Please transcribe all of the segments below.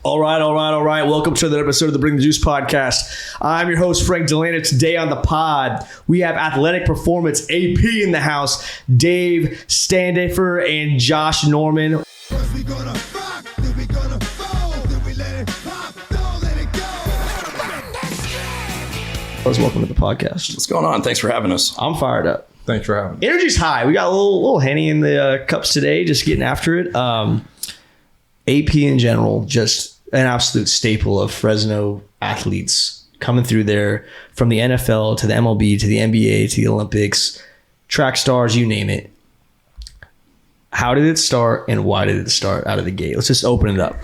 All right. Welcome to another episode of the Bring the Juice podcast. I'm your host, Frank Delana. Today on the pod, we have Athletic Performance AP in the house, Dave Standifer and Josh Norman. First we gonna rock, then we gonna fold, then we let it pop, don't let it go. Welcome to the podcast. What's going on? Thanks for having us. I'm fired up. Thanks for having me. Energy's high. We got a little Henny in the cups today, just getting after it. AP in general, just an absolute staple of Fresno athletes coming through there from the NFL to the MLB to the NBA to the Olympics, track stars, you name it. How did it start and why did it start out of the gate? Let's just open it up.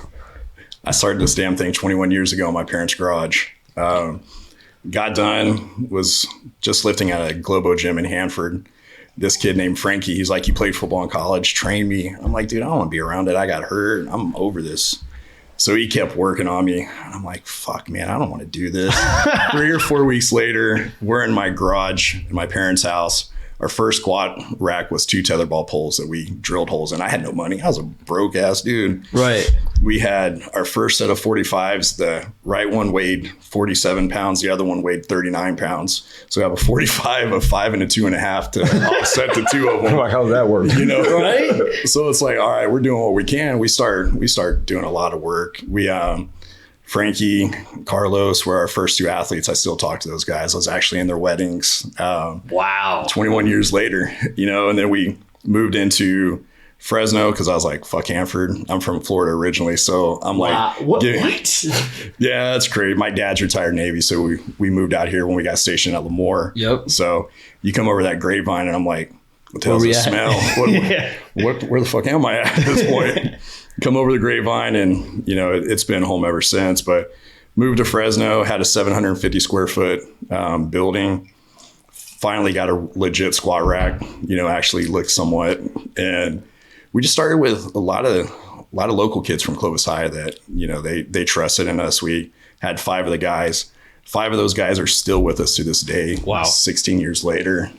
I started this damn thing 21 years ago in my parents' garage. Got done, was just lifting at a Globo gym in Hanford. This kid named Frankie, he's like, you played football in college, trained me. I'm like, dude, I don't want to be around it. I got hurt. I'm over this. So he kept working on me. And I'm like, fuck, man, I don't want to do this. 3 or 4 weeks later, we're in my garage in my parents' house. Our first squat rack was 2 tetherball poles that we drilled holes in. I had no money. I was a broke ass dude. Right. We had our first set of 45s. The right one weighed 47 pounds. The other one weighed 39 pounds. So we have a 45, a 5, and a 2.5 to offset the two of them. Like, how does that work? You know, Right? So it's like, all right, we're doing what we can. We start doing a lot of work. We, Frankie, Carlos were our first 2 athletes. I still talk to those guys. I was actually in their weddings. Wow. 21 years later, you know, and then we moved into Fresno because I was like, fuck Hanford. I'm from Florida originally. So I'm like, What? Yeah, that's great. My dad's retired Navy. So we moved out here when we got stationed at Lemoore. Yep. So you come over that grapevine and I'm like, what the hell's this smell? Where the fuck am I at this point? Come over the grapevine and, you know, it's been home ever since. But moved to Fresno, had a 750 square foot building. Finally got a legit squat rack, you know, actually looked somewhat. And we just started with a lot of local kids from Clovis High that, you know, they trusted in us. We had 5 of the guys. 5 of those guys are still with us to this day. Wow. 16 years later.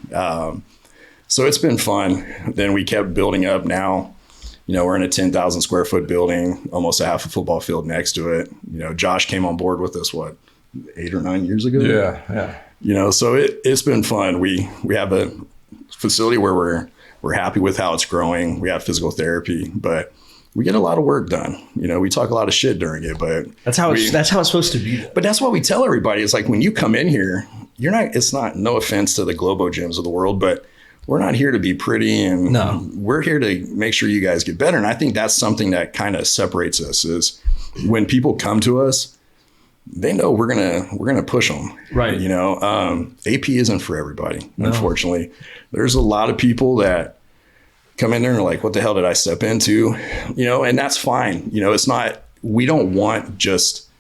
So it's been fun. Then we kept building up. Now, you know, we're in a 10,000 square foot building, almost a half a football field next to it. You know, Josh came on board with us, 8 or 9 years ago? Yeah. You know, so it's been fun. We have a facility where we're happy with how it's growing. We have physical therapy, but we get a lot of work done. You know, we talk a lot of shit during it, but That's how it's supposed to be. But that's what we tell everybody. It's like when you come in here, it's not, no offense to the Globo gyms of the world, but we're not here to be pretty, and we're here to make sure you guys get better. And I think that's something that kind of separates us is when people come to us, they know we're gonna push them. Right. You know, AP isn't for everybody. No. Unfortunately, there's a lot of people that come in there and are like, what the hell did I step into? You know, and that's fine. You know, it's not, we don't want just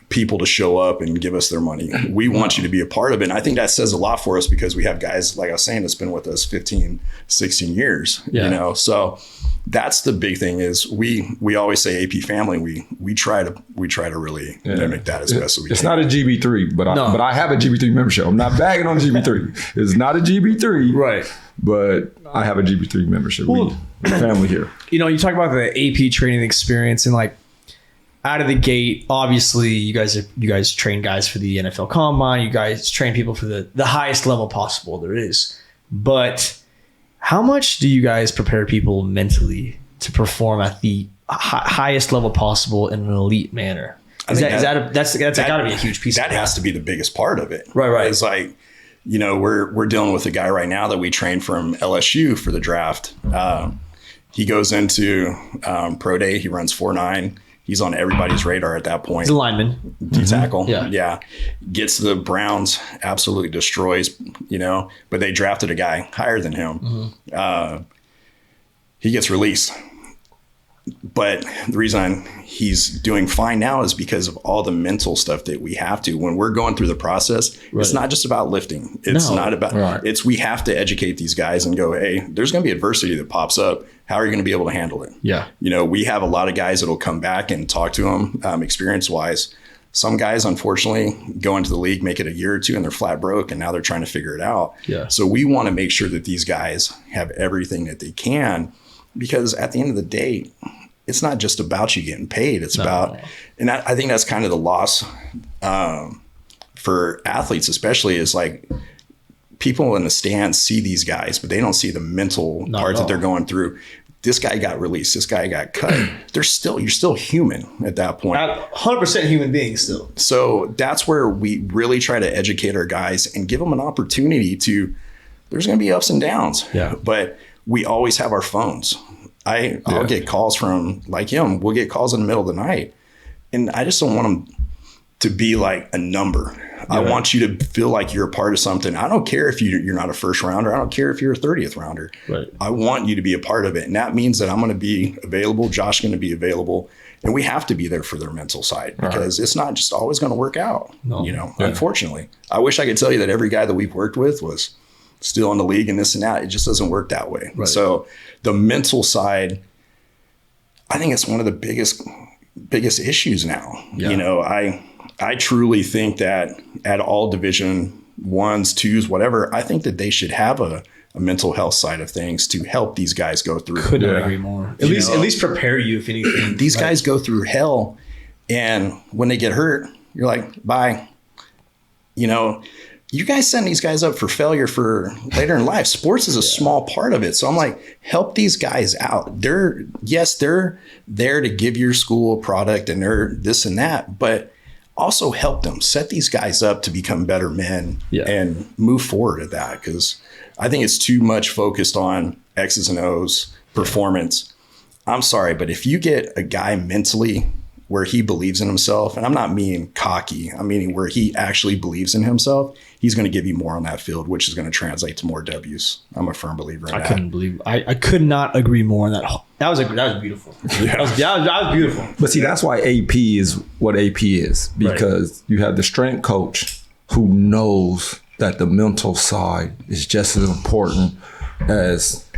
people to show up and give us their money. We want you to be a part of it. And I think that says a lot for us because we have guys, like I was saying, that's been with us 15, 16 years, you know? So that's the big thing is we always say AP family. We try to really mimic that as best as we can. It's not a GB3, but I have a GB3 membership. I'm not bagging on GB3. It's not a GB3. Right. But I have a GB3 membership. We're family here. You know, you talk about the AP training experience and like, out of the gate, obviously, you guys train guys for the NFL Combine. You guys train people for the highest level possible there is. But how much do you guys prepare people mentally to perform at the highest level possible in an elite manner? That's got to be a huge piece. That has to be the biggest part of it. Right. It's like, you know, we're dealing with a guy right now that we train from LSU for the draft. He goes into pro day. He runs 4.9. He's on everybody's radar at that point. He's a lineman. D-tackle. Yeah. Gets the Browns, absolutely destroys, you know, but they drafted a guy higher than him. He gets released. But the reason he's doing fine now is because of all the mental stuff that we have to. When we're going through the process, it's not just about lifting. It's not about, we have to educate these guys and go, hey, there's going to be adversity that pops up. How are you going to be able to handle it? Yeah. You know, we have a lot of guys that'll come back and talk to them experience wise. Some guys, unfortunately, go into the league, make it a year or two, and they're flat broke, and now they're trying to figure it out. Yeah. So we want to make sure that these guys have everything that they can, because at the end of the day, it's not just about you getting paid. It's about, and I think that's kind of the loss for athletes, especially, is like people in the stands see these guys, but they don't see the mental part that they're going through. This guy got released. This guy got cut. You're still human at that point. 100% human being still. So that's where we really try to educate our guys and give them an opportunity to, there's going to be ups and downs, but we always have our phones. I'll get calls from like him. We'll get calls in the middle of the night, and I just don't want them to be like a number. I want you to feel like you're a part of something. I don't care if you're not a first rounder. I don't care if you're a 30th rounder. Right. I want you to be a part of it. And that means that I'm going to be available. Josh is going to be available. And we have to be there for their mental side, because it's not just always going to work out. Unfortunately. I wish I could tell you that every guy that we've worked with was still in the league and this and that. It just doesn't work that way. Right. So the mental side, I think it's one of the biggest issues now. Yeah. I truly think that at all Division 1s, 2s, whatever, I think that they should have a mental health side of things to help these guys go through. Couldn't agree more. At least prepare you, if anything. These guys go through hell, and when they get hurt, you're like, bye. You guys send these guys up for failure for later in life. Sports is a small part of it. So I'm like, help these guys out. They're there to give your school a product, and they're this and that, but also help them, set these guys up to become better men and move forward at that. Because I think it's too much focused on X's and O's performance. I'm sorry, but if you get a guy mentally where he believes in himself, and I'm not meaning cocky, I'm meaning where he actually believes in himself, he's going to give you more on that field, which is going to translate to more W's. I'm a firm believer in that. I could not agree more on that. That was beautiful. That was beautiful. But see, that's why AP is what AP is, because you have the strength coach who knows that the mental side is just as important as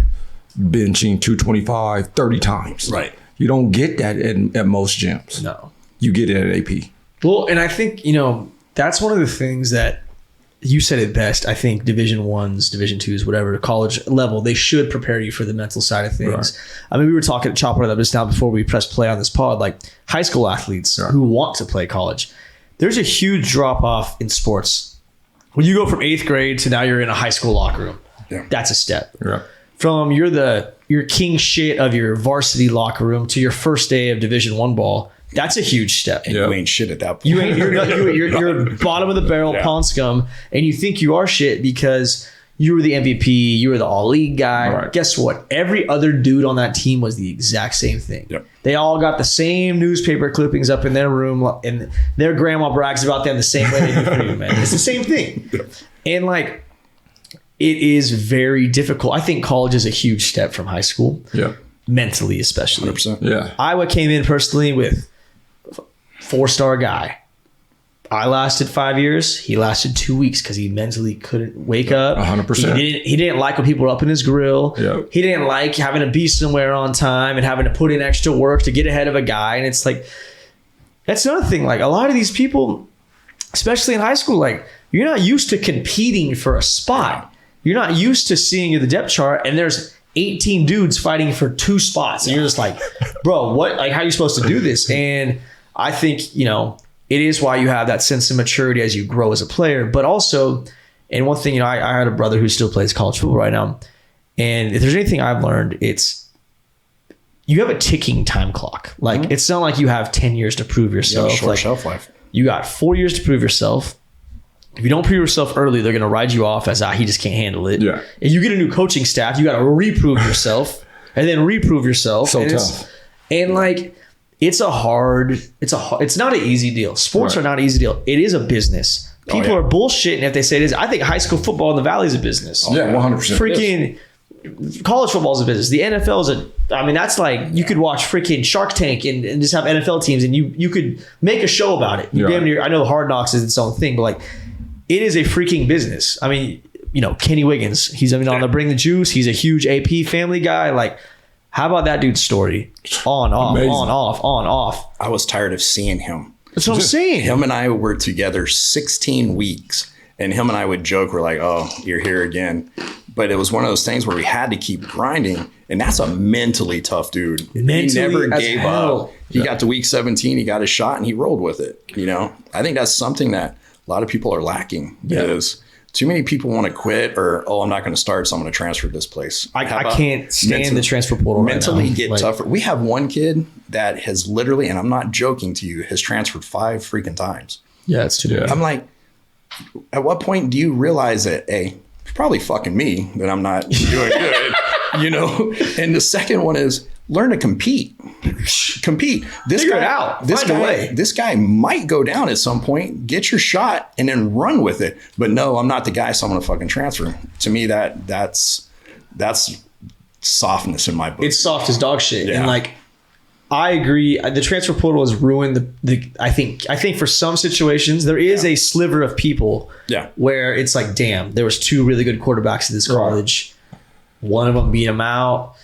benching 225 30 times. Right. You don't get that at most gyms. No. You get it at AP. Well, and I think, that's one of the things that you said it best. I think Division 1s, Division 2s, whatever, college level, they should prepare you for the mental side of things. Right. I mean, we were chopping it up just now before we pressed play on this pod, like high school athletes who want to play college. There's a huge drop off in sports. When you go from 8th grade to now you're in a high school locker room, that's a step. Yeah. From you're king shit of your varsity locker room to your first day of Division 1 ball, that's a huge step. And you ain't shit at that point. You're bottom of the barrel pond scum, and you think you are shit because you were the MVP, you were the all-league guy. Right. Guess what? Every other dude on that team was the exact same thing. Yep. They all got the same newspaper clippings up in their room, and their grandma brags about them the same way they do for you, man. It's the same thing. Yep. And like, it is very difficult. I think college is a huge step from high school. Yeah. Mentally, especially. 100%. Yeah. Iowa came in personally with 4-star guy. I lasted 5 years. He lasted 2 weeks because he mentally couldn't wake up. 100%. He didn't like when people were up in his grill. Yep. He didn't like having to be somewhere on time and having to put in extra work to get ahead of a guy. And it's like, that's another thing. Like, a lot of these people, especially in high school, like, you're not used to competing for a spot. You're not used to seeing the depth chart, and there's 18 dudes fighting for 2 spots. And you're just like, bro, what? Like, how are you supposed to do this? And I think, it is why you have that sense of maturity as you grow as a player. But also, and one thing, I had a brother who still plays college football right now. And if there's anything I've learned, it's you have a ticking time clock. Like, it's not like you have 10 years to prove yourself. Short shelf life. You got 4 years to prove yourself. If you don't prove yourself early, they're going to ride you off as he just can't handle it. Yeah. If you get a new coaching staff, you got to reprove yourself and then reprove yourself. So tough. And like, it's not an easy deal. Sports are not an easy deal. It is a business. People are bullshitting if they say it is. I think high school football in the Valley is a business. Yeah, 100%. Freaking college football is a business. The NFL is that's like, you could watch freaking Shark Tank and just have NFL teams, and you could make a show about it. I know Hard Knocks is its own thing, but like, it is a freaking business. I mean, Kenny Wiggins, he's on the Bring the Juice. He's a huge AP family guy. Like, how about that dude's story? On, off, amazing. On, off, on, off. I was tired of seeing him. That's what I'm saying. Him and I were together 16 weeks, And him and I would joke, we're like, oh, you're here again. But it was one of those things where we had to keep grinding. And that's a mentally tough dude. He never gave up. He got to week 17, he got his shot, and he rolled with it. You know, I think that's something that a lot of people are lacking. Is too many people want to quit, or, oh, I'm not going to start, so I'm going to transfer to this place. I can't stand the transfer portal right now. Mentally get tougher. We have one kid that has literally, and I'm not joking to you, has transferred 5 freaking times. Yeah, it's too bad. I'm like, at what point do you realize that, hey, it's probably fucking me that I'm not doing good, you know? And the second one is learn to compete. Compete. Figure it out. This guy might go down at some point, get your shot, and then run with it. But no, I'm not the guy, so I'm going to fucking transfer. To me, that's softness in my book. It's soft as dog shit. Yeah. And like, I agree. The transfer portal has ruined I think for some situations there is a sliver of people where it's like, damn, there was 2 really good quarterbacks at this college. One of them beat him out.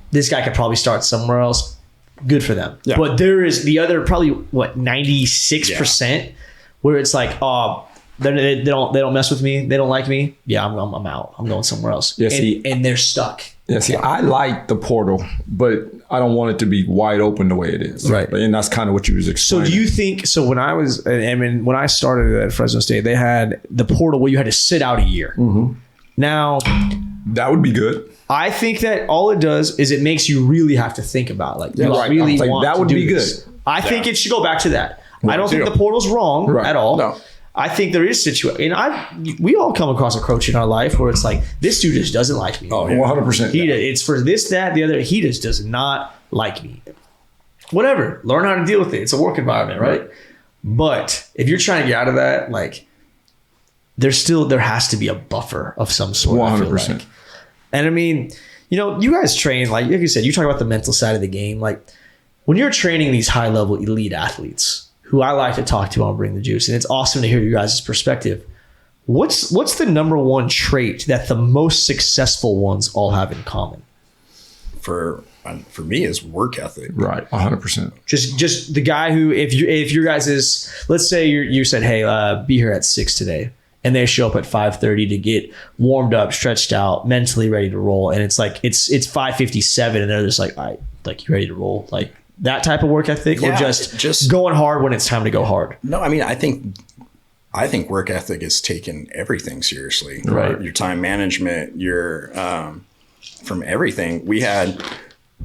This guy could probably start somewhere else. Good for them. Yeah. But there is the other probably 96% where it's like, oh, they don't mess with me. They don't like me. Yeah, I'm out. I'm going somewhere else. Yeah, and they're stuck. Yeah, see, I like the portal, but I don't want it to be wide open the way it is. Right. And that's kind of what you was explaining. So do you think, when I started at Fresno State, they had the portal where you had to sit out a year. Mm-hmm. Now, that would be good. I think that all it does is it makes you really have to think about, like, do I really want that would to do be this? good. I think it should go back to that. I don't think the portal's wrong at all. No. I think there is situation, and we all come across a coach in our life where it's like, this dude just doesn't like me. Oh, 100%. It's for this, that, the other. He just does not like me. Whatever. Learn how to deal with it. It's a work environment, right? But if you're trying to get out of that, like, there has to be a buffer of some sort. 100%. Like. And I mean, you know, you guys train, like you said, you talk about the mental side of the game. Like, when you're training these high level elite athletes, who I like to talk to on Bring the Juice, and it's awesome to hear you guys' perspective. What's the number one trait that the most successful ones all have in common? For me, is work ethic. Right, 100%. Just the guy who, if your guys is, let's say you said, hey, be here at 6 today, and they show up at 5:30 to get warmed up, stretched out, mentally ready to roll, and it's like it's 5:57, and they're just like, all right, like, you ready to roll, like. That type of work ethic, or just going hard when it's time to go hard? No, I mean, I think work ethic is taking everything seriously. Right. Your time management, your from everything. We had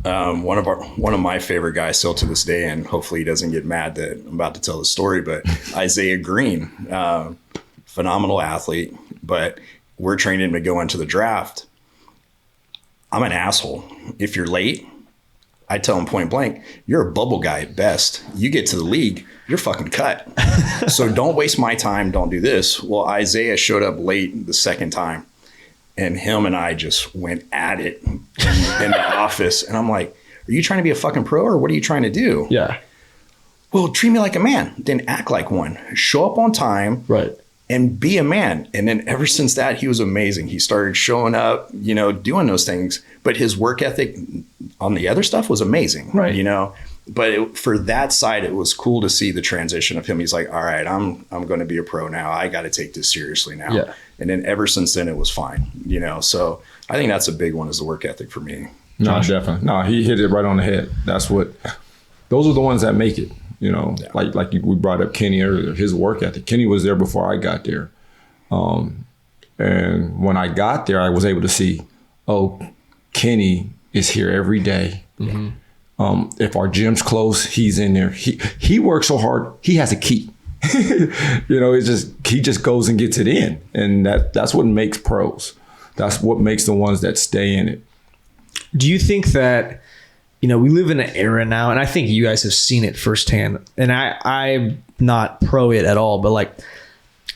one of my favorite guys still to this day, and hopefully he doesn't get mad that I'm about to tell the story, but Isaiah Green, phenomenal athlete, but we're training him to go into the draft. I'm an asshole. If you're late, I tell him point blank, you're a bubble guy at best. You get to the league, you're fucking cut. So don't waste my time. Don't do this. Well, Isaiah showed up late the second time, and him and I just went at it in the office. And I'm like, are you trying to be a fucking pro, or what are you trying to do? Yeah. Well, treat me like a man, then act like one. Show up on time. Right. And be a man. And then ever since that, he was amazing. He started showing up, you know, doing those things. But his work ethic on the other stuff was amazing, right? You know, but for that side, it was cool to see the transition of him. He's like, all right, I'm going to be a pro now. I got to take this seriously now. Yeah. And then ever since then, it was fine, you know. So I think that's a big one, is the work ethic for me. No, definitely. No, he hit it right on the head. Those are the ones that make it. You know, like we brought up Kenny earlier, his work ethic. Kenny was there before I got there. And when I got there, I was able to see, Kenny is here every day. Mm-hmm. If our gym's closed, he's in there. He works so hard, he has a key. You know, he just goes and gets it in. And that's what makes pros. That's what makes the ones that stay in it. Do you think that, you know, we live in an era now, and I think you guys have seen it firsthand, and I'm not pro it at all, but like,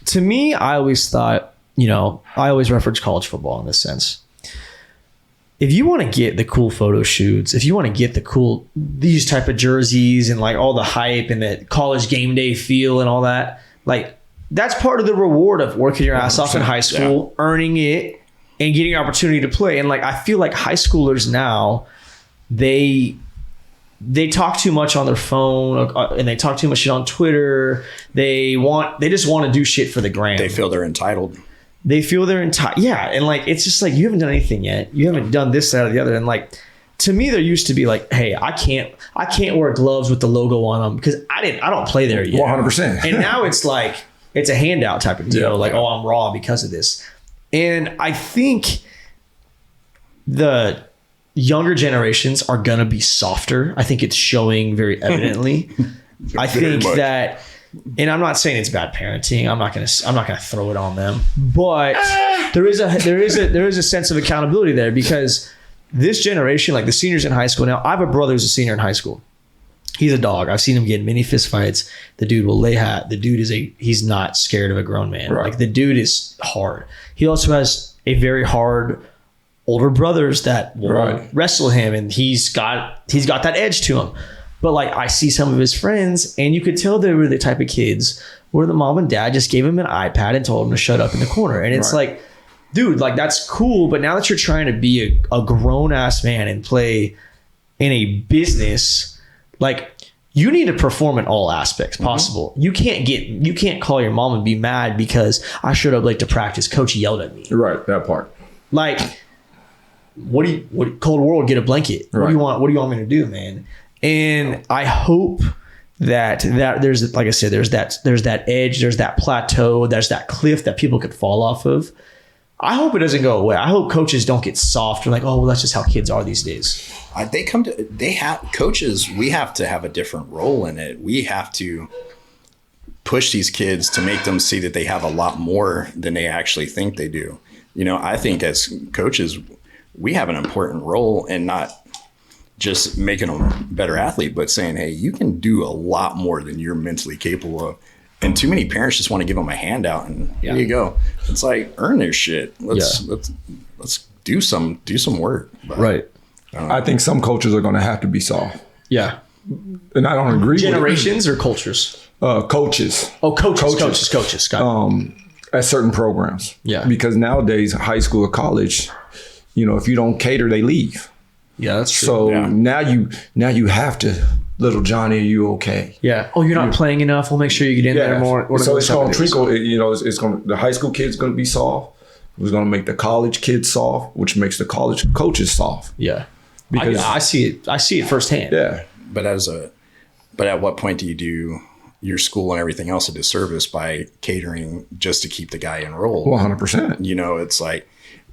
to me, I always thought, you know, I always reference college football in this sense. If you want to get the cool photo shoots, if you want to get these type of jerseys and like all the hype and the college game day feel and all that, like, that's part of the reward of working your ass off in high school, earning it, and getting an opportunity to play. And like, I feel like high schoolers now, they they talk too much on their phone and they talk too much shit on Twitter. They just want to do shit for the gram. They feel they're entitled. Yeah. And like, it's just like, you haven't done anything yet. You haven't done this, that, or the other. And like, to me, there used to be like, hey, I can't wear gloves with the logo on them because I don't play there yet. 100%. And now it's like, it's a handout type of deal. Like, oh, I'm raw because of this. And I think the younger generations are going to be softer. I think it's showing very evidently. I think that, and I'm not saying it's bad parenting. I'm not going to throw it on them, but there is a sense of accountability there because this generation, like the seniors in high school now, I have a brother who's a senior in high school. He's a dog. I've seen him get in many fist fights. The dude will lay hat. The dude he's not scared of a grown man. Right. Like the dude is hard. He also has a very hard older brothers that will wrestle him, and he's got that edge to him. But like, I see some of his friends, and you could tell they were the type of kids where the mom and dad just gave him an iPad and told him to shut up in the corner. And it's like, dude, like that's cool. But now that you're trying to be a grown ass man and play in a business, like you need to perform in all aspects possible. You can't call your mom and be mad because I showed up late to practice. Coach yelled at me. Right. That part. Like, what cold world, get a blanket. What do you want me to do, man? And I hope that there's, like I said, there's that edge, there's that plateau, there's that cliff that people could fall off of. I hope it doesn't go away. I hope coaches don't get soft and like, oh, well, that's just how kids are these days. Coaches, we have to have a different role in it. We have to push these kids to make them see that they have a lot more than they actually think they do. You know, I think as coaches, we have an important role in not just making them a better athlete, but saying, hey, you can do a lot more than you're mentally capable of. And too many parents just want to give them a handout and here you go. It's like, earn their shit. Let's do some work. But, right. I think some coaches are going to have to be soft. Yeah. And I don't agree Generations or cultures? Coaches. Oh, coaches. Got it. At certain programs. Yeah. Because nowadays, high school or college, you know, if you don't cater, they leave. Yeah, that's true. So now you have to, little Johnny, are you okay? Yeah. Oh, you're not playing enough. We'll make sure you get in there more. So it's going to trickle. You know, the high school kids going to be soft. It's going to make the college kids soft, which makes the college coaches soft. Yeah. Because I see it. I see it firsthand. Yeah. But at what point do you do your school and everything else a disservice by catering just to keep the guy enrolled? 100%. You know, it's like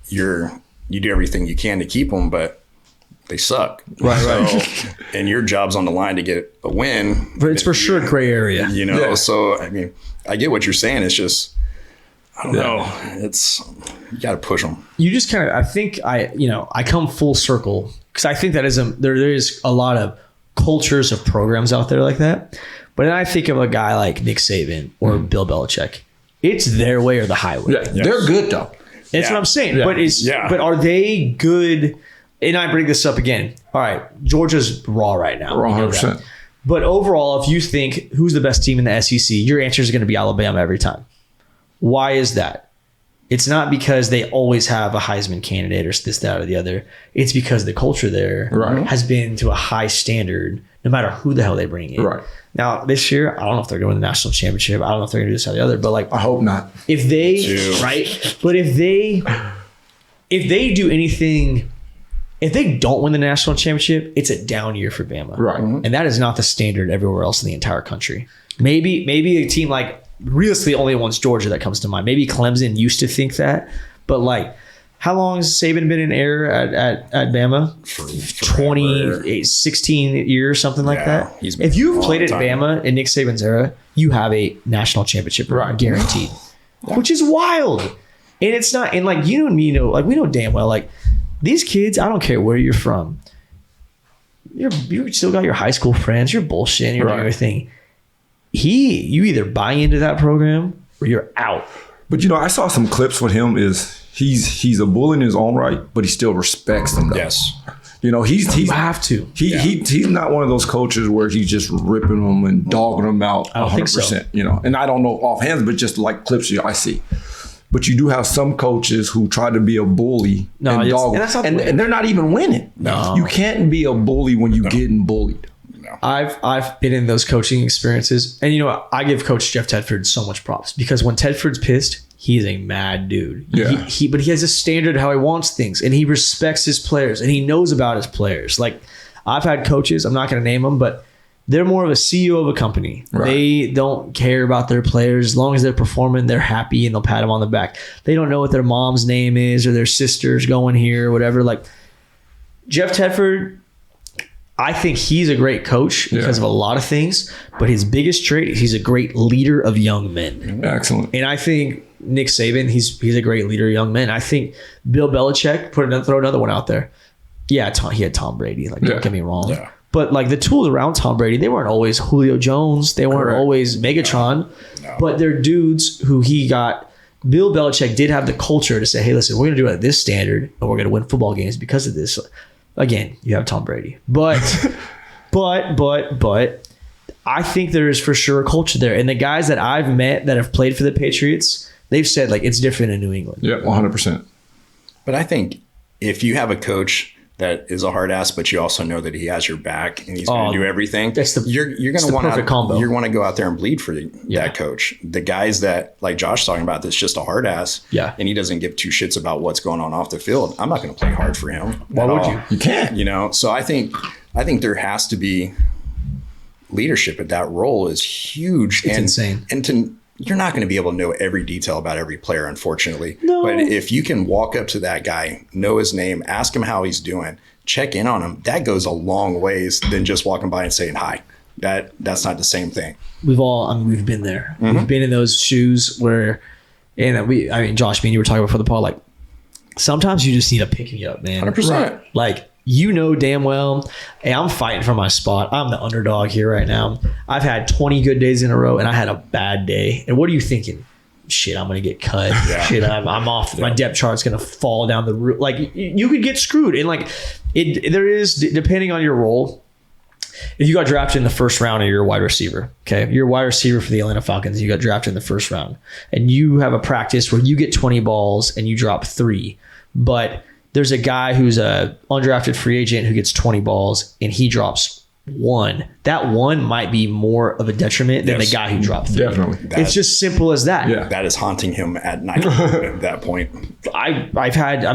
you do everything you can to keep them, but they suck. Right. And your job's on the line to get a win. But it's for sure a gray area. You know, so I mean, I get what you're saying. It's just, I don't know. It's, you got to push them. You just kind of, I think I come full circle because I think that there is a lot of cultures of programs out there like that. But then I think of a guy like Nick Saban or Bill Belichick. It's their way or the highway. Yeah, they're good though. That's what I'm saying. Yeah. But are they good? And I bring this up again. All right, Georgia's raw right now. 100%. But overall, if you think who's the best team in the SEC, your answer is going to be Alabama every time. Why is that? It's not because they always have a Heisman candidate or this, that, or the other. It's because the culture there has been to a high standard, no matter who the hell they bring in. Right. Now, this year, I don't know if they're going to the national championship. I don't know if they're going to do this or the other. But like, I hope not. If they But if they do anything, if they don't win the national championship, it's a down year for Bama. Right. And that is not the standard everywhere else in the entire country. Maybe a team like, realistically, only one's Georgia that comes to mind. Maybe Clemson used to think that, but like, how long has Saban been in air at Bama? 16 years, something like that. If you've played at Bama in Nick Saban's era, you have a national championship guaranteed, which is wild. And it's not, and like you and me know, like we know damn well, like these kids, I don't care where you're from, you still got your high school friends, you're bullshitting, you're doing everything. You either buy into that program or you're out. But I saw some clips with him. He's a bull in his own right, but he still respects them. Though. Yes. He's have to. He's not one of those coaches where he's just ripping them and dogging them out 100%. I don't think so. And I don't know offhand, but just like clips I see. But you do have some coaches who try to be a bully and dog, and they're not even winning. No. You can't be a bully when you're getting bullied. I've been in those coaching experiences, and I give Coach Jeff Tedford so much props because when Tedford's pissed, he's a mad dude. Yeah. But he has a standard how he wants things, and he respects his players, and he knows about his players. Like I've had coaches, I'm not going to name them, but they're more of a CEO of a company. Right. They don't care about their players. As long as they're performing, they're happy and they'll pat them on the back. They don't know what their mom's name is or their sister's going here or whatever. Like Jeff Tedford, I think he's a great coach because of a lot of things, but his biggest trait is he's a great leader of young men. Excellent. And I think Nick Saban, he's a great leader of young men. I think Bill Belichick, throw another one out there. Yeah, he had Tom Brady. Like, don't get me wrong. Yeah. But like the tools around Tom Brady, they weren't always Julio Jones. They weren't always Megatron. No. But they're dudes who he got. Bill Belichick did have the culture to say, hey, listen, we're going to do it at this standard and we're going to win football games because of this. Again, you have Tom Brady. But I think there is for sure a culture there. And the guys that I've met that have played for the Patriots, they've said like it's different in New England. Yeah, 100%. But I think if you have a coach that is a hard ass, but you also know that he has your back and he's going to do everything. You're going to want to go out there and bleed for that coach. The guys that like Josh talking about, that's just a hard ass. Yeah. And he doesn't give two shits about what's going on off the field. I'm not going to play hard for him. Why would you? You can't. So I think there has to be leadership at that role is huge. It's insane. And you're not going to be able to know every detail about every player, unfortunately. No. But if you can walk up to that guy, know his name, ask him how he's doing, check in on him, that goes a long ways than just walking by and saying hi. That's not the same thing. We've been there. Mm-hmm. We've been in those shoes where, and Josh, me and you were talking before the pod, like sometimes you just need to pick me up, man. 100%. Right. Like, damn well, hey, I'm fighting for my spot. I'm the underdog here right now. I've had 20 good days in a row, and I had a bad day. And what are you thinking? Shit, I'm going to get cut. Yeah. Shit, I'm off. Yeah. My depth chart's going to fall down the roof. Like, you could get screwed. And, like, there is, depending on your role, if you got drafted in the first round and you're a wide receiver, okay? You're a wide receiver for the Atlanta Falcons, and you got drafted in the first round. And you have a practice where you get 20 balls and you drop 3. But there's a guy who's a undrafted free agent who gets 20 balls and he drops 1. That 1 might be more of a detriment than the guy who dropped 3. Definitely. It's just simple as that. Yeah. That is haunting him at night at that point. I've had,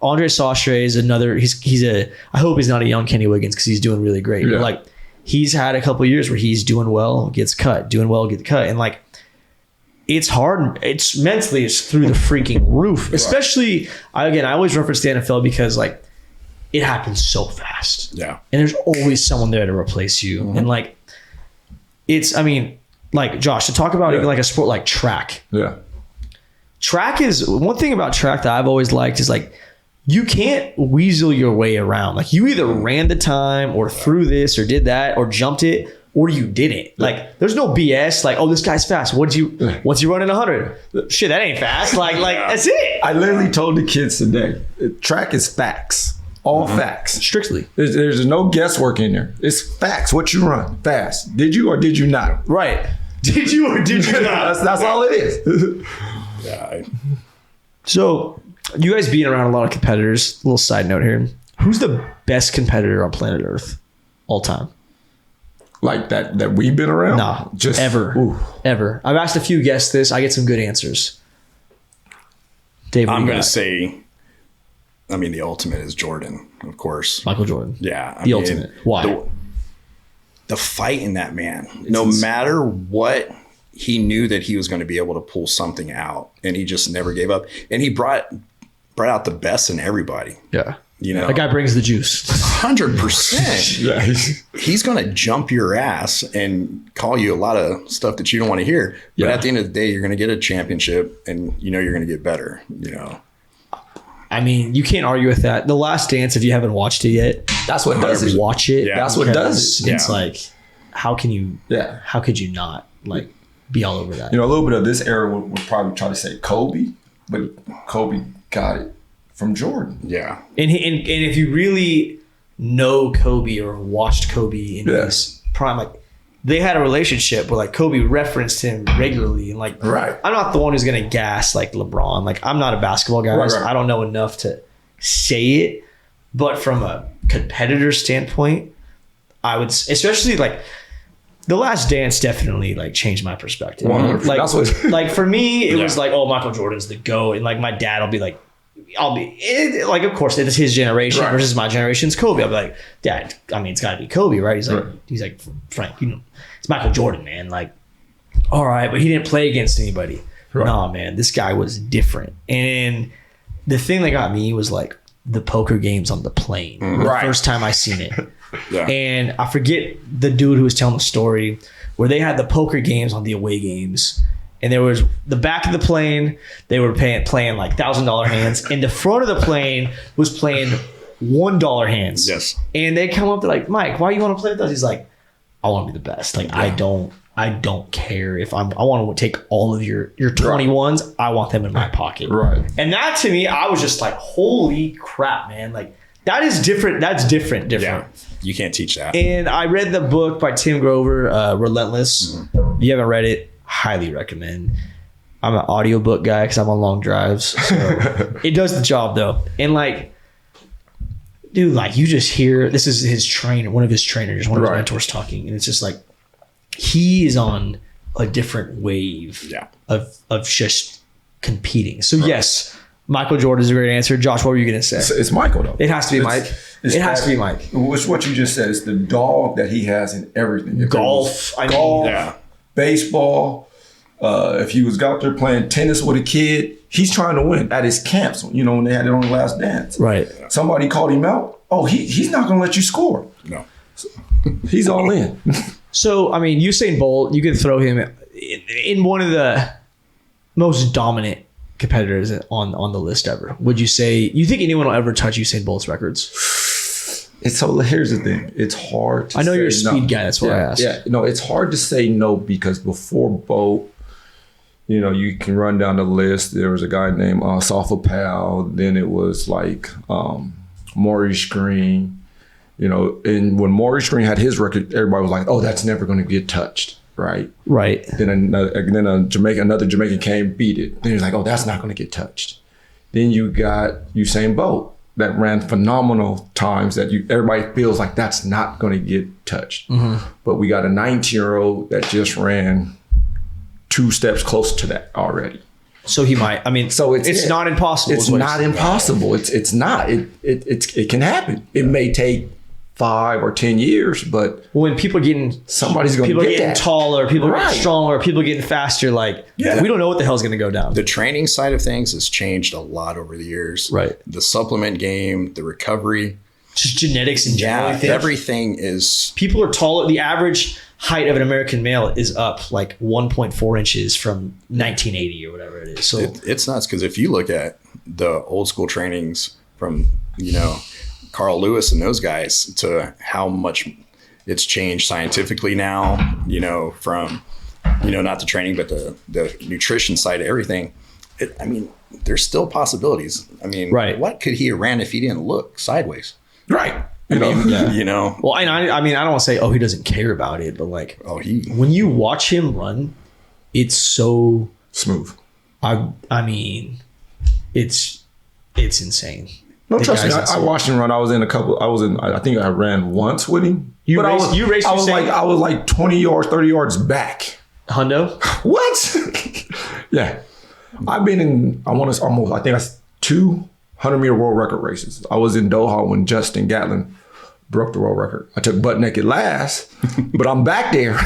Andre Sastre is another, I hope he's not a young Kenny Wiggins because he's doing really great. Yeah. But like he's had a couple of years where he's doing well, gets cut, doing well, get cut. And like, it's hard. It's mentally, it's through the freaking roof. Especially, I always reference the NFL because like it happens so fast. Yeah. And there's always someone there to replace you. Mm-hmm. And like, like Josh, to talk about even like a sport like track. Yeah. Track is one thing about track that I've always liked is like, you can't weasel your way around. Like you either ran the time or threw this or did that or jumped it, or you didn't. Like, there's no BS. Like, oh, this guy's fast. What's he running 100? Shit, that ain't fast. Like that's it. I literally told the kids today, track is facts. All facts. Strictly. There's no guesswork in there. It's facts. What you run fast. Did you or did you not? Right. Did you or did you not? That's all it is. Yeah. So, you guys being around a lot of competitors. Little side note here. Who's the best competitor on planet Earth all time? Like that we've been around? Nah, just ever. Ever. I've asked a few guests this. I get some good answers. Dave, I'm going to say, the ultimate is Jordan, of course. Michael Jordan. Yeah. The ultimate. Why? The fight in that man. No matter what, he knew that he was going to be able to pull something out, and he just never gave up. And he brought out the best in everybody. Yeah. That guy brings the juice. 100%. Yeah, he's going to jump your ass and call you a lot of stuff that you don't want to hear. But at the end of the day, you're going to get a championship, and you're going to get better. You can't argue with that. The Last Dance, if you haven't watched it yet, that's what does it. Watch it. Yeah. That's what does it. It's like, how can you? Yeah. How could you not be all over that? A little bit of this era would probably try to say Kobe, but Kobe got it from Jordan. Yeah. And if you really know Kobe or watched Kobe in his prime, they had a relationship where Kobe referenced him regularly. And right. I'm not the one who's going to gas LeBron. I'm not a basketball guy. Right. I don't know enough to say it. But from a competitor standpoint, I would, especially like The Last Dance definitely like changed my perspective. 100%. Like, That's what- like for me, it was like, oh, Michael Jordan's the GOAT. And like my dad will be like, like, of course, it's his generation versus my generation's Kobe. I'll be like, Dad, I mean, it's got to be Kobe, right? He's like, Frank, you know, it's Michael Jordan, man. Like, all right, but he didn't play against anybody. Right. Nah, man, this guy was different. And the thing that got me was like the poker games on the plane. The first time I seen it. And I forget the dude who was telling the story where they had the poker games on the away games. And there was the back of the plane, they were playing like $1,000 hands. And the front of the plane was playing $1 hands. Yes. And they come up, they're like, Mike, why you want to play with us? He's like, I want to be the best. Like, I don't care if I want to take all of your 21s. I want them in my pocket. Right. And that to me, I was just like, holy crap, man. Like, that is different. That's different. Yeah. You can't teach that. And I read the book by Tim Grover, Relentless. If you haven't read it, highly recommend. I'm an audiobook guy because I'm on long drives. So it does the job though. And like, dude, like you just hear, this is his trainer, one of his trainers, one of his mentors talking. And it's just like, he is on a different wave of just competing. So yes, Michael Jordan is a great answer. Josh, what were you going to say? It's Michael though. It has to be Mike. It has to be Mike. It's what you just said. It's the dog that he has in everything. Golf. Baseball. If he was out there playing tennis with a kid, he's trying to win at his camps. You know, when they had it on The Last Dance. Right. Somebody called him out. Oh, he's not going to let you score. No. So, he's all in. So, I mean, Usain Bolt, you could throw him in one of the most dominant competitors on the list ever. Would you say, you think anyone will ever touch Usain Bolt's records? So here's the thing. It's hard to I know say you're a speed guy. That's why I asked. Yeah. No, it's hard to say no because before Bolt, you know, you can run down the list. There was a guy named Safa Powell. Then it was like Maurice Green. You know, and when Maurice Green had his record, everybody was like, "Oh, that's never going to get touched." Right. Then another Jamaican came, beat it. Then he was like, "Oh, that's not going to get touched." Then you got Usain Bolt that ran phenomenal times that everybody feels like that's not going to get touched. But we got a 19-year-old that just ran 2 steps close to that already. So he might. I mean, so it's not impossible. It's not impossible. It's not. It can happen. It may take 5 or 10 years, but when people are getting taller, people are getting stronger, people are getting faster, like we don't know what the hell's going to go down. The training side of things has changed a lot over the years. Right. The supplement game, the recovery, just genetics and everything is. People are taller. The average height of an American male is up like 1.4 inches from 1980 or whatever it is. So it's nuts because if you look at the old school trainings from, you know, Carl Lewis and those guys to how much it's changed scientifically now, you know, from, you know, not the training, but the nutrition side of everything. I mean, there's still possibilities. I mean, what could he have ran if he didn't look sideways? Right. You know. Well, and I mean, I don't want to say, oh, he doesn't care about it, but like, when you watch him run, it's so smooth. I mean, it's insane. No, trust me. I watched him run. I think I ran once with him. You raced. I was like 20 yards, 30 yards back. Hundo? What? Yeah. I've been in, I think that's 2 100-meter world record races. I was in Doha when Justin Gatlin broke the world record. I took butt naked last, but I'm back there.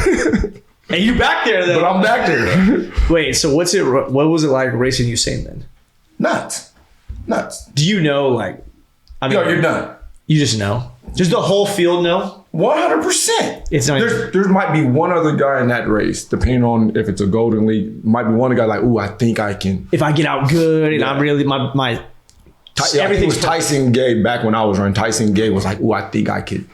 And you back there though. But I'm back there. Wait, so what was it like racing Usain then? Nuts. Do you know, like, I mean, you're done. You just know. Does the whole field know? 100%. It's not. There might be one other guy in that race, depending on if it's a golden league. Might be one guy like, ooh, I think I can. If I get out good and I'm really my everything was Tyson Gay back when I was running. Tyson Gay was like, ooh, I think I can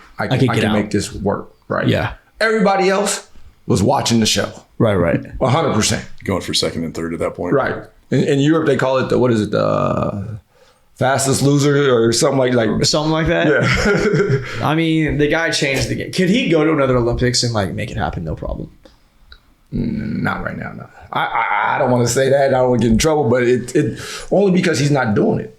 make this work. Right. Yeah. Everybody else was watching the show. Right. 100%. Going for second and third at that point. Right. In Europe, they call it the fastest loser or something like something like that. Yeah. I mean, the guy changed the game. Could he go to another Olympics and like make it happen? No problem. Not right now. No. I don't want to say that. I don't want to get in trouble, but it only because he's not doing it.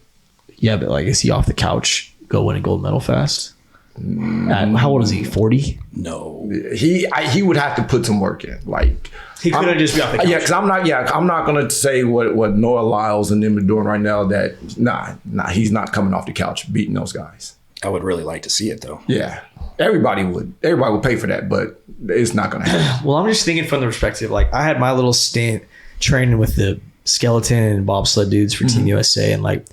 Yeah, but like, is he off the couch? Go win a gold medal fast? How old is he? 40? No. He would have to put some work in. Like He couldn't just be off the couch. Yeah, because I'm not gonna say what Noah Lyles and them are doing right now. That nah, he's not coming off the couch beating those guys. I would really like to see it though. Yeah, everybody would pay for that, but it's not gonna happen. Well, I'm just thinking from the perspective, like I had my little stint training with the skeleton and bobsled dudes for Team USA, and like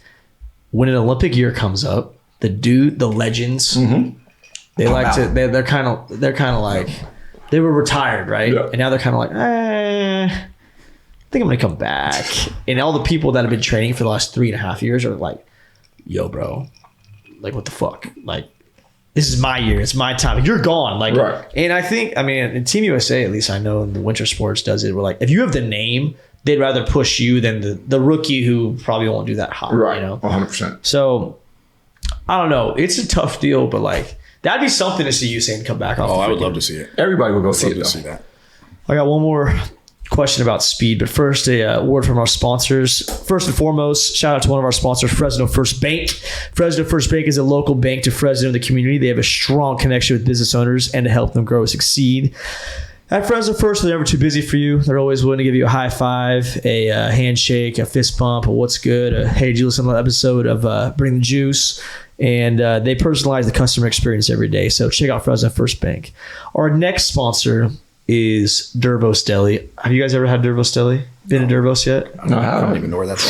when an Olympic year comes up, the legends, they like to they're kind of like they were retired, right? Yeah. And now they're kind of like, I think I'm gonna come back. And all the people that have been training for the last 3.5 years are like, yo, bro, like what the fuck? Like this is my year, it's my time. You're gone. Like, right. And I think, I mean, in Team USA, at least I know in the winter sports does it, where like if you have the name, they'd rather push you than the rookie who probably won't do that hot, Right, you know? 100%. So I don't know. It's a tough deal, but like that'd be something to see Usain come back off. Oh, I would love to see it. Everybody would go see Love it. to Though. see that. I got one more question about speed, but first a word from our sponsors. First and foremost, shout out to one of our sponsors, Fresno First Bank. Fresno First Bank is a local bank to Fresno and the community. They have a strong connection with business owners and to help them grow and succeed. At Fresno First, they're never too busy for you. They're always willing to give you a high five, a handshake, a fist bump, a what's good, a hey, did you listen to the episode of Bring the Juice? And they personalize the customer experience every day. So check out Fresno First Bank. Our next sponsor is Dervos Deli. Have you guys ever had Dervos Deli? Been to Dervos yet? No, I don't even know where that's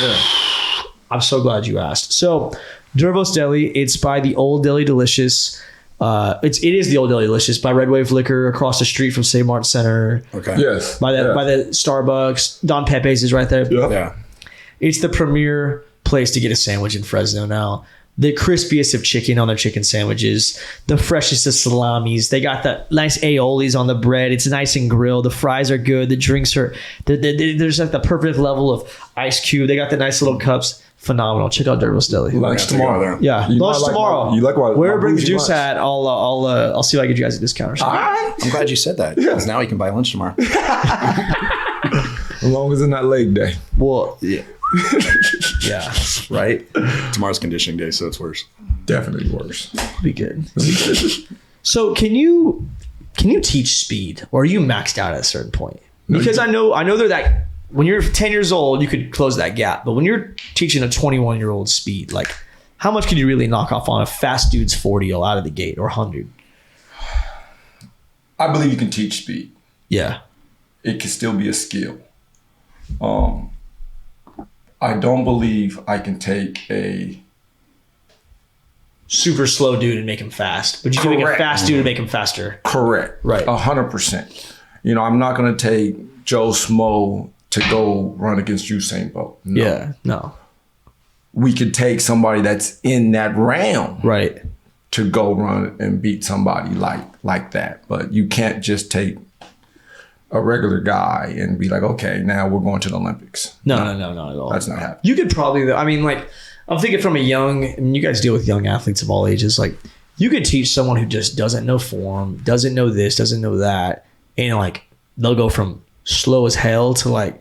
at. I'm so glad you asked. So Dervos Deli, it's by the Old Deli Delicious. It is the Old Deli Delicious by Red Wave Liquor across the street from St. Martin Center. Okay. Yes. By the Starbucks. Don Pepe's is right there. Yeah. Yeah. It's the premier place to get a sandwich in Fresno now. The crispiest of chicken on their chicken sandwiches, the freshest of salamis. They got the nice aiolis on the bread. It's nice and grilled. The fries are good. The drinks are, there's like the perfect level of ice cube. They got the nice little cups. Phenomenal. Check out Dervos Deli. Lunch have to go tomorrow. there. Yeah, You lunch might like tomorrow. you like what? Where Bring the Juice at? I'll see if I can get you guys a discount or All something. right. I'm glad you said that. Because now you can buy lunch tomorrow. As long as it's not leg day. Well, yeah. Yeah, right? Tomorrow's conditioning day, so it's worse. Definitely worse. Be good. So can you teach speed, or are you maxed out at a certain point? Because I know they're that when you're 10 years old, you could close that gap. But when you're teaching a 21-year-old speed, like how much could you really knock off on a fast dude's 40 out of the gate or 100? I believe you can teach speed. Yeah. It can still be a skill. I don't believe I can take a Super slow dude and make him fast. But you can make a Correct. fast dude and make him faster. correct, Right. 100%. You know, I'm not going to take Joe Smo to go run against Usain Bolt. No. Yeah. No. We could take somebody that's in that realm Right. to go run and beat somebody like that. But you can't just take a regular guy and be like, okay, now we're going to the Olympics. No, not at all. That's not happening. You could probably, I mean, like, I'm thinking from a young, I mean, you guys deal with young athletes of all ages. Like, you could teach someone who just doesn't know form, doesn't know this, doesn't know that, and like, they'll go from slow as hell to like,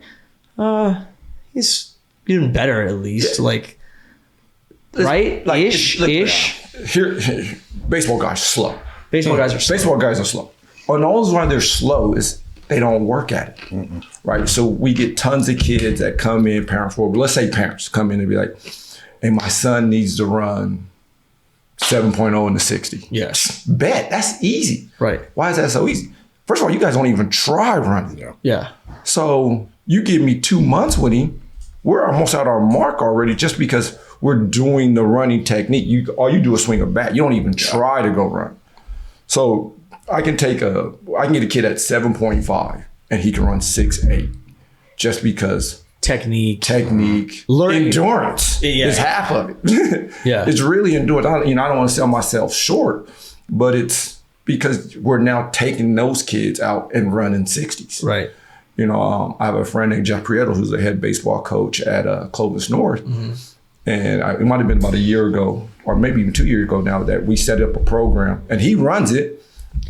he's doing better at least. Like, right? Like, ish. Here, baseball guys slow. Baseball guys are slow. Baseball guys are slow. And the only why they're slow is they don't work at it, right? So we get tons of kids that come in, parents, well, let's say parents come in and be like, hey, my son needs to run 7.0 in the 60. Yes. Bet, that's easy. Right. Why is that so easy? First of all, you guys don't even try running. Yeah. So you give me 2 months with him, we're almost at our mark already just because we're doing the running technique. All you do is swing a bat. You don't even try to go run. So I can get a kid at 7.5 and he can run 6.8 just because Technique. learning, endurance is half of it. Yeah. It's really endurance. I don't want to sell myself short, but it's because we're now taking those kids out and running 60s. Right. You know, I have a friend named Jeff Prieto who's the head baseball coach at Clovis North. And it might have been about a year ago, or maybe even 2 years ago now, that we set up a program and he runs it.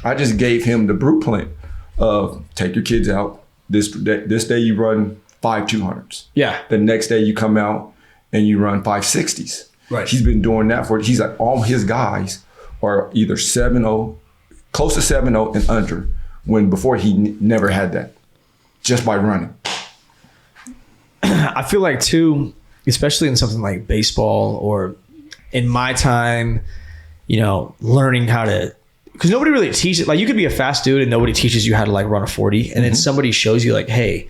I just gave him the blueprint of take your kids out. This day you run 5 200s. Yeah. The next day you come out and you run 5 60s. Right. He's been doing that he's like all his guys are either 7-0, close to 7-0 and under, when before he never had that, just by running. I feel like too, especially in something like baseball or in my time, learning how to, because nobody really teaches, like you could be a fast dude and nobody teaches you how to like run a 40, and then somebody shows you like, hey,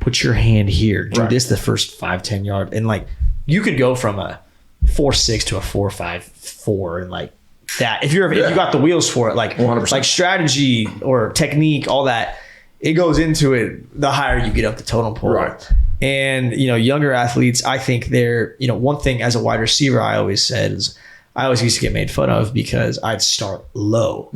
put your hand here, do this the first 5-10 yards, and like you could go from a 4.6 to a 4.54 and like that. If you got the wheels for it, like 100%. like strategy or technique, all that, it goes into it the higher you get up the totem pole. Right. And younger athletes, I think they're one thing as a wide receiver I always said is I always used to get made fun of because I'd start low,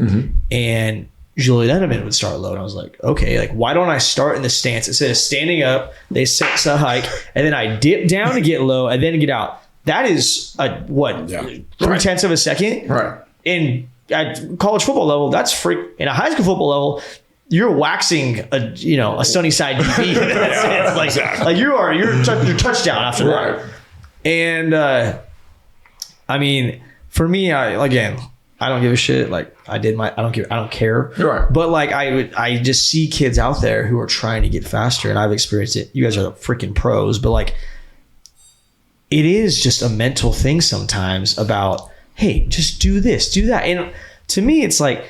and Julian Edelman would start low, and I was like, okay, like why don't I start in the stance instead of standing up? They set a hike, and then I dip down to get low, and then get out. That is a 3/10 of a second. Right. In at college football level, that's freak. In a high school football level, you're waxing a sunny side DB. That's like Exactly. like you're touchdown after Right. that. And I mean, for me, I don't give a shit. Like I don't care. Right. But like I just see kids out there who are trying to get faster, and I've experienced it. You guys are freaking pros, but like it is just a mental thing sometimes about, hey, just do this, do that. And to me, it's like,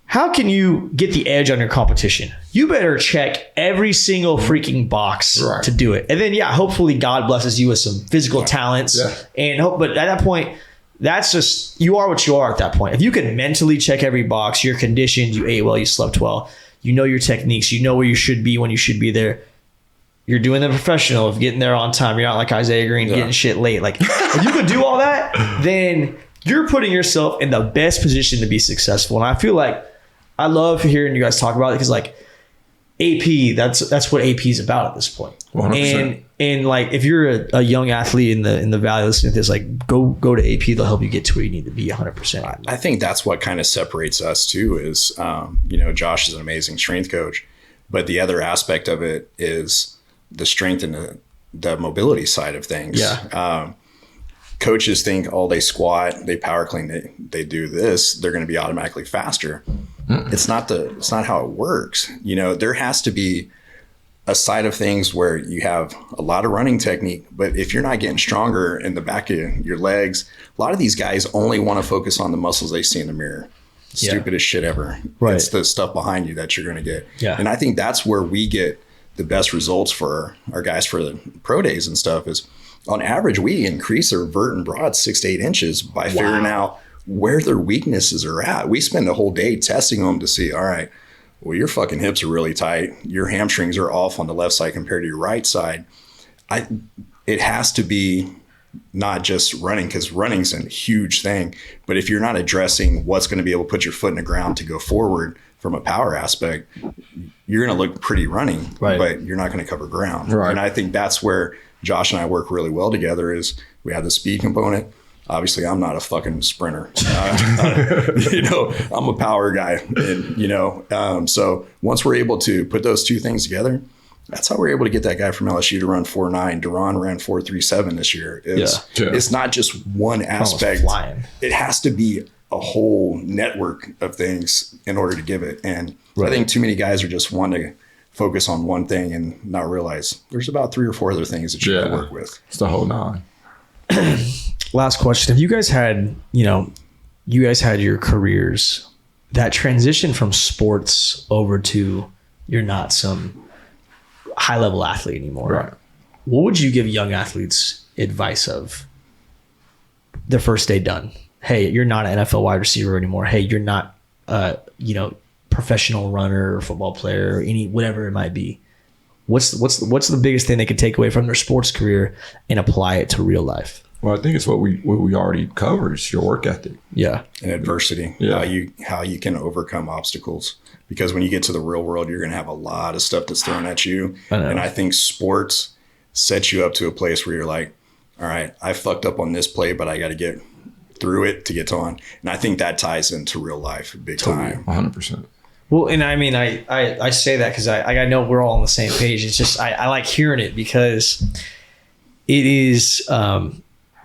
how can you get the edge on your competition? You better check every single freaking box to do it. And then, hopefully God blesses you with some physical talents. Yeah. But at that point, that's just, you are what you are at that point. If you can mentally check every box, you're conditioned, you ate well, you slept well, you know your techniques, you know where you should be when you should be there. You're doing the professional of getting there on time. You're not like Isaiah Green getting shit late. Like if you can do all that, then you're putting yourself in the best position to be successful. And I feel like I love hearing you guys talk about it because like AP, that's what AP is about at this point. 100%. And like if you're a young athlete in the Valley listening to this, like go to AP. They'll help you get to where you need to be 100%. I think that's what kind of separates us too is, Josh is an amazing strength coach, but the other aspect of it is the strength and the mobility side of things. Yeah. Coaches think, they squat, they power clean, they do this, they're going to be automatically faster. It's not how it works. There has to be a side of things where you have a lot of running technique, but if you're not getting stronger in the back of your legs, a lot of these guys only want to focus on the muscles they see in the mirror. Stupidest shit ever. Right. It's the stuff behind you that you're going to get. Yeah. And I think that's where we get the best results for our guys for the pro days and stuff is on average, we increase their vert and broad 6 to 8 inches by figuring out where their weaknesses are at. We spend a whole day testing them to see, all right, well, your fucking hips are really tight. Your hamstrings are off on the left side compared to your right side. It has to be not just running, because running's a huge thing. But if you're not addressing what's going to be able to put your foot in the ground to go forward from a power aspect, you're going to look pretty running, but you're not going to cover ground. Right. And I think that's where Josh and I work really well together is we have the speed component. Obviously, I'm not a fucking sprinter. I'm a power guy. And, so once we're able to put those two things together, that's how we're able to get that guy from LSU to run 4.9. Duran ran 4.37 this year. It's not just one aspect. It has to be a whole network of things in order to give it. And I think too many guys are just wanting to focus on one thing and not realize there's about 3 or 4 other things that you can work with. It's the whole 9. Last question. Have you guys had, your careers, that transition from sports over to you're not some high level athlete anymore. Right. What would you give young athletes advice of their first day done? Hey, you're not an NFL wide receiver anymore. Hey, you're not professional runner or football player or whatever it might be. What's the biggest thing they could take away from their sports career and apply it to real life? Well, I think it's what we already covered. It's your work ethic. Yeah. And adversity. Yeah. How you can overcome obstacles. Because when you get to the real world, you're going to have a lot of stuff that's thrown at you. And I think sports sets you up to a place where you're like, all right, I fucked up on this play, but I got to get through it to get on. And I think that ties into real life big time. 100%. Well, and I mean, I say that because I know we're all on the same page. It's just, I like hearing it because it is,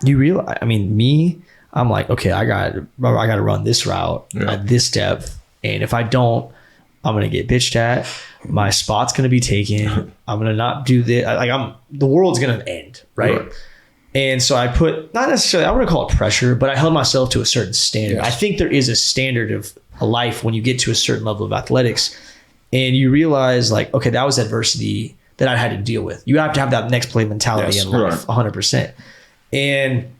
you realize, I mean, I'm like, okay, I got to run this route at this depth. And if I don't, I'm going to get bitched at. My spot's going to be taken. I'm going to not do this. The world's going to end. Right. And so I put, not necessarily, I wouldn't call it pressure, but I held myself to a certain standard. Yes. I think there is a standard of a life when you get to a certain level of athletics and you realize like, okay, that was adversity that I had to deal with. You have to have that next play mentality in life, 100%. And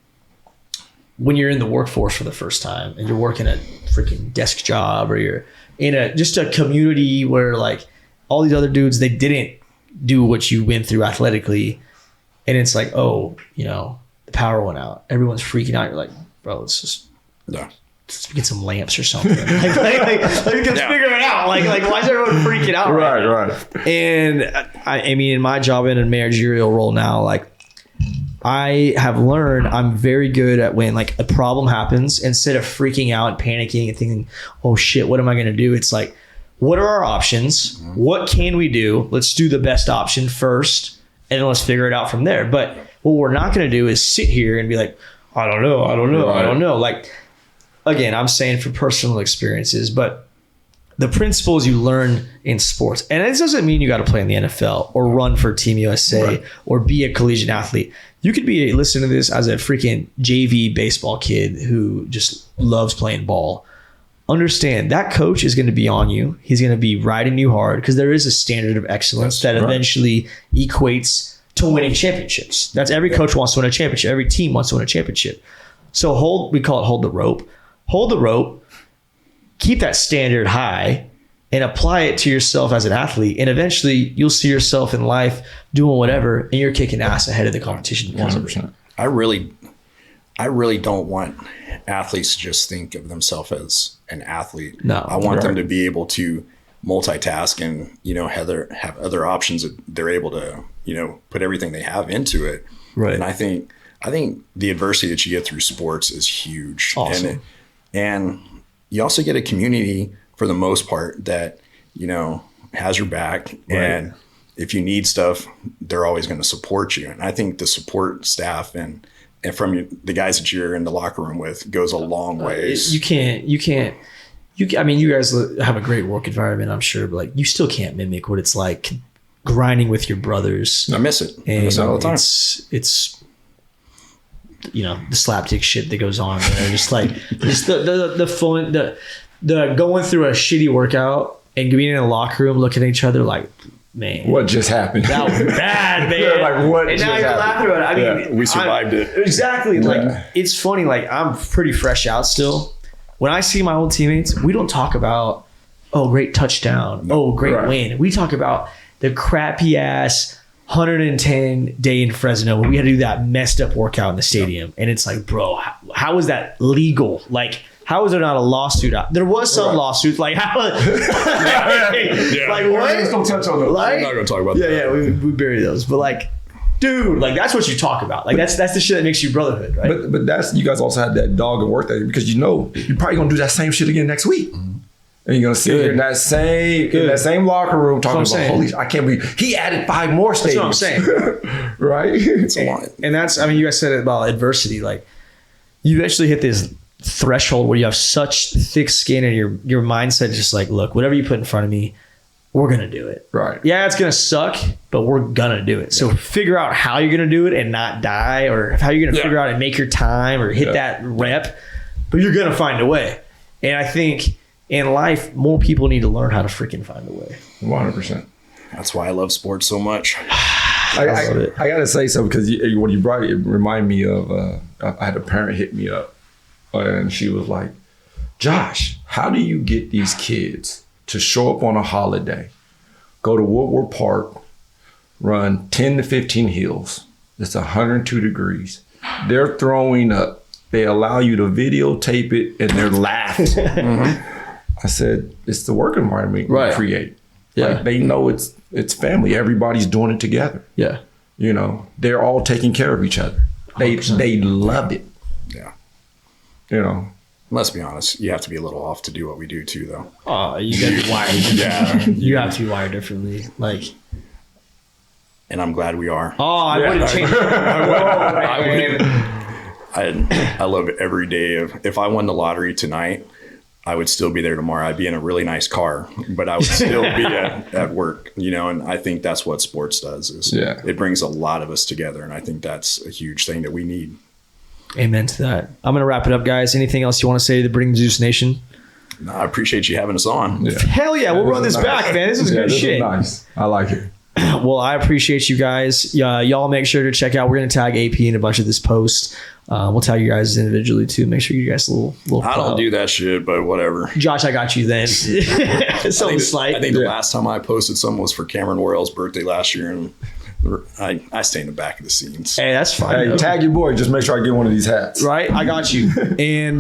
when you're in the workforce for the first time and you're working a freaking desk job or you're in just a community where like all these other dudes, they didn't do what you went through athletically. And it's like, oh, the power went out. Everyone's freaking out. You're like, bro, let's just get some lamps or something. Let's figure it out. Like, why is everyone freaking out? Right. And I mean, in my job in a managerial role now, like I have learned I'm very good at when like a problem happens, instead of freaking out and panicking and thinking, oh shit, what am I going to do? It's like, what are our options? What can we do? Let's do the best option first. And then let's figure it out from there. But what we're not going to do is sit here and be like, I don't know. Like, again, I'm saying for personal experiences, but the principles you learn in sports, and it doesn't mean you got to play in the NFL or run for Team USA or be a collegiate athlete. You could be listening to this as a freaking JV baseball kid who just loves playing ball. Understand that coach is going to be on you. He's going to be riding you hard because there is a standard of excellence that eventually equates to winning championships. That's every coach wants to win a championship. Every team wants to win a championship. So we call it hold the rope. Hold the rope, keep that standard high and apply it to yourself as an athlete. And eventually you'll see yourself in life doing whatever and you're kicking ass ahead of the competition. 100%. I really don't want athletes to just think of themselves as an athlete. No, I want them to be able to multitask and, have other options that they're able to, put everything they have into it. Right. And I think the adversity that you get through sports is huge. Awesome. And you also get a community for the most part that, has your back. Right. And if you need stuff, they're always going to support you. And I think the support staff and from the guys that you're in the locker room with goes a long ways. I mean, you guys have a great work environment, I'm sure, but like you still can't mimic what it's like grinding with your brothers. I miss it. And I miss it all the time. It's the slapdick shit that goes on there. Just like just the fun, the going through a shitty workout and being in a locker room looking at each other like, man, what just happened? That was bad, man. Like what? And now you're laughing about it. I mean, we survived it. Exactly. Yeah. Like it's funny. Like I'm pretty fresh out still. When I see my old teammates, we don't talk about, oh, great touchdown, great win. We talk about the crappy ass 110 day in Fresno where we had to do that messed up workout in the stadium, and it's like, bro, how is that legal? Like, how is there not a lawsuit out? There was some lawsuits. Like, how? Like, what? Don't touch on those. Like, I'm not going to talk about that. Yeah, we bury those. But like, dude, like that's what you talk about. Like that's the shit that makes you brotherhood, right? But that's, you guys also had that dog and work ethic because you're probably gonna do that same shit again next week. Mm-hmm. And you're gonna sit here in that same locker room talking about, holy, I can't believe he added 5 more stages. That's what I'm saying. Right? It's a lot. And that's, I mean, you guys said it about adversity. Like you eventually hit this threshold where you have such thick skin and your mindset is just like, look, whatever you put in front of me, we're going to do it. Right. Yeah, it's going to suck, but we're going to do it. So figure out how you're going to do it and not die, or how you're going to figure out and make your time or hit that rep, but you're going to find a way. And I think in life, more people need to learn how to freaking find a way. 100%. That's why I love sports so much. I got to say something because when you brought it reminded me of, I had a parent hit me up and she was like, Josh, how do you get these kids to show up on a holiday, go to Woodward Park, run 10 to 15 hills. It's 102 degrees. They're throwing up. They allow you to videotape it and they're laughing. Mm-hmm. I said, it's the work environment we create. Yeah. Like they know it's family. Everybody's doing it together. Yeah. They're all taking care of each other. They love it. Yeah. Let's be honest, you have to be a little off to do what we do too, though. Oh, you got to be wired differently. You have to be wired differently. Like, and I'm glad we are. Oh, I wouldn't change it. I love every day if I won the lottery tonight, I would still be there tomorrow. I'd be in a really nice car, but I would still be at work, and I think that's what sports does is it brings a lot of us together. And I think that's a huge thing that we need. Amen to that. I'm going to wrap it up, guys. Anything else you want to say to the Bring the Juice Nation? No, I appreciate you having us on. Yeah. Hell yeah. We'll run this back, man. This is good shit. Nice. I like it. Well, I appreciate you guys. Y'all make sure to check out. We're going to tag AP in a bunch of this post. We'll tag you guys individually too. Make sure you guys a little. I don't do that shit, but whatever. Josh, I got you then. I think the last time I posted something was for Cameron Worrell's birthday last year, and I stay in the back of the scenes. Hey, that's fine. Hey, tag your boy. Just make sure I get one of these hats. Right, I got you. And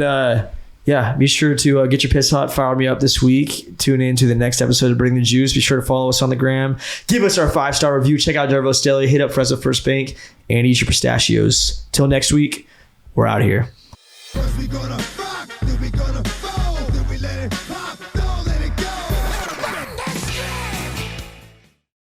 be sure to get your piss hot. Fire me up this week. Tune in to the next episode of Bring the Juice. Be sure to follow us on the gram. Give us our 5-star review. Check out Dervo's Deli. Hit up Fresno First Bank and eat your pistachios. Till next week, we're out of here. First we gonna